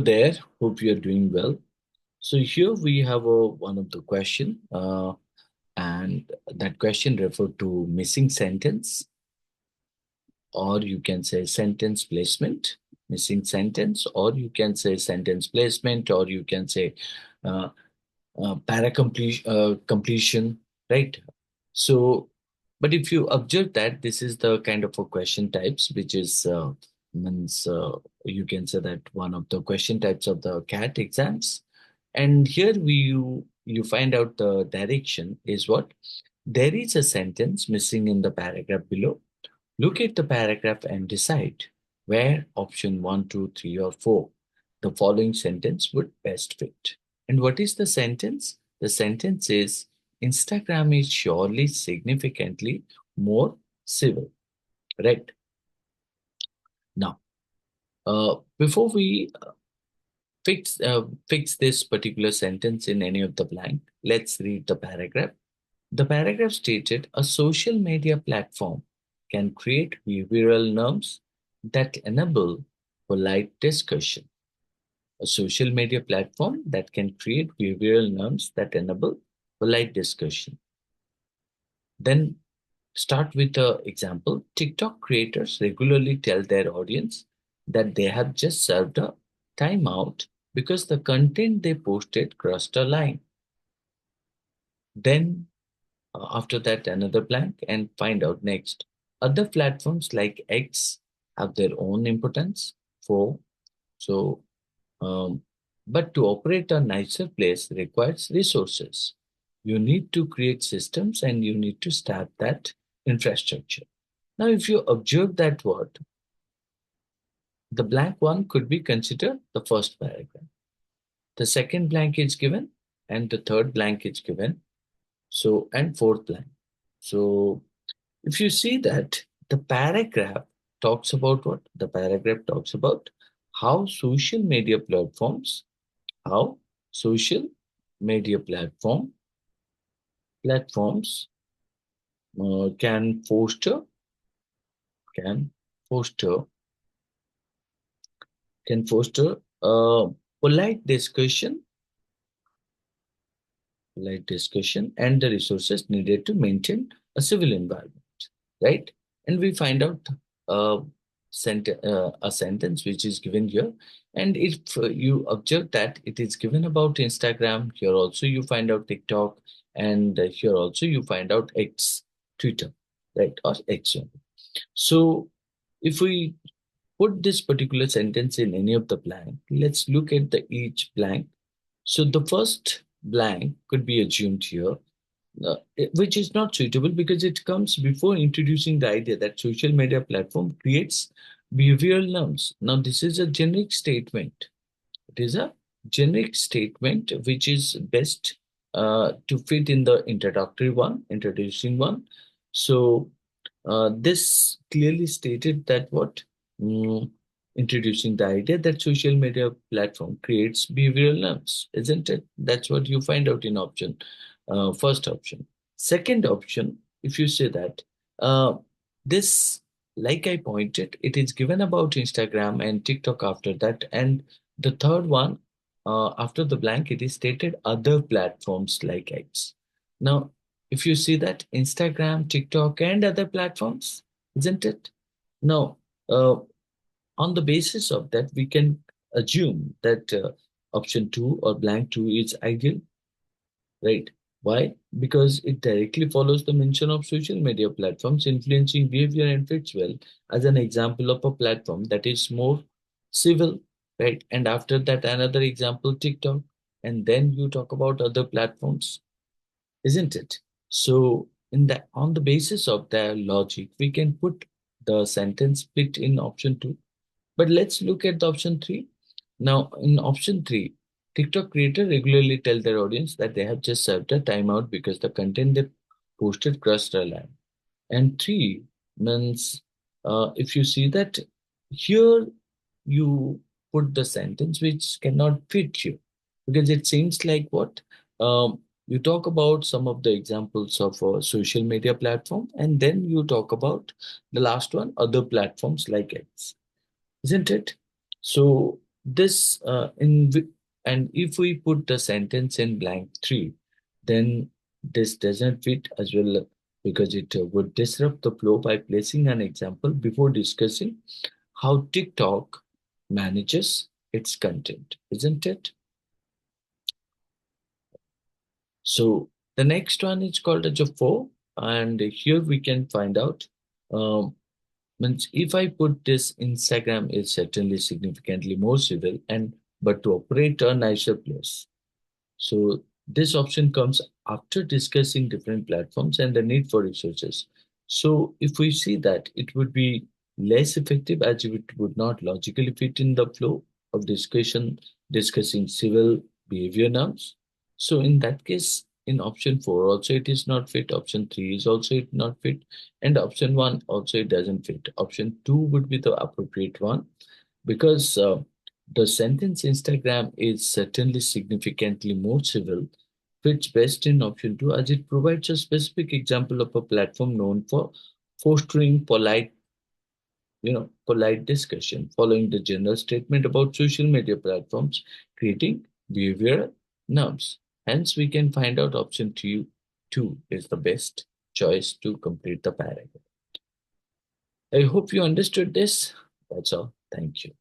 there. Hope you're doing well. So here we have one of the question, and that question referred to missing sentence, or you can say sentence placement, missing sentence, or you can say sentence placement, or you can say uh, completion, right? So, but if you observe that this is the kind of a question types, which is means you can say that one of the question types of the CAT exams. And here you find out the direction is what? There is a sentence missing in the paragraph below. Look at the paragraph and decide where option 1, 2, 3, or 4 the following sentence would best fit. And what is the sentence? The sentence is Instagram is surely significantly more civil, right? Now, before we fix this particular sentence in any of the blank, let's read the paragraph. The paragraph stated a social media platform can create behavioral norms that enable polite discussion. A social media platform that can create behavioral norms that enable polite discussion. Then start with the example. TikTok creators regularly tell their audience that they have just served a timeout because the content they posted crossed a line. Then after that, another blank and find out next. Other platforms like X have their own importance for so um, but to operate a nicer place requires resources. You need to create systems and you need to start that infrastructure. Now, if you observe that word, the blank one could be considered the first paragraph. The second blank is given, and the third blank is given. So, and fourth blank. So, if you see that the paragraph talks about what? The paragraph talks about how social media platforms, how social media platforms can can foster foster polite discussion and the resources needed to maintain a civil environment, right? And we find out uh, a sentence which is given here. And if you observe that it is given about Instagram, here also you find out TikTok, and here also you find out X, Twitter, right? Or X. So if we put this particular sentence in any of the blank, let's look at the each blank. So the first blank could be assumed here, which is not suitable because it comes before introducing the idea that social media platform creates behavioral norms. Now, this is a generic statement. It is a generic statement which is best to fit in the introducing one. So, this clearly stated that what? Mm, Introducing the idea that social media platform creates behavioral norms, isn't it? That's what you find out in option, first option. Second option, if you say that this, like I pointed, it is given about Instagram and TikTok after that, and the third one after the blank, it is stated other platforms like X. Now, if you see that Instagram, TikTok, and other platforms, isn't it? Now, uh, on the basis of that, we can assume that option 2 or blank 2 is ideal, right? Why? Because it directly follows the mention of social media platforms influencing behavior and fits well as an example of a platform that is more civil, right? And after that, another example, TikTok. And then you talk about other platforms, isn't it? So, in that, on the basis of their logic, we can put the sentence fit in option 2. But let's look at the option 3. Now, in option 3, TikTok creators regularly tell their audience that they have just served a timeout because the content they posted crossed a line. And 3 means if you see that here you put the sentence which cannot fit you because it seems like what? You talk about some of the examples of a social media platform, and then you talk about the last one, other platforms like X, isn't it? So This and if we put the sentence in blank 3, then this doesn't fit as well because it would disrupt the flow by placing an example before discussing how TikTok manages its content, isn't it? So the next one is called as a 4, and here we can find out. Um, Means if I put this, Instagram is certainly significantly more civil and but to operate a nicer place. So this option comes after discussing different platforms and the need for resources. So if we see that it would be less effective as it would not logically fit in the flow of discussion discussing civil behavior norms. So in that case, in option 4 also it is not fit. Option 3 is also it not fit. And option 1 also it doesn't fit. Option 2 would be the appropriate one because the sentence Instagram is certainly significantly more civil, fits best in option 2 as it provides a specific example of a platform known for fostering polite discussion following the general statement about social media platforms creating behavioral norms. Hence, we can find out option 2 is the best choice to complete the paragraph. I hope you understood this. That's all. Thank you.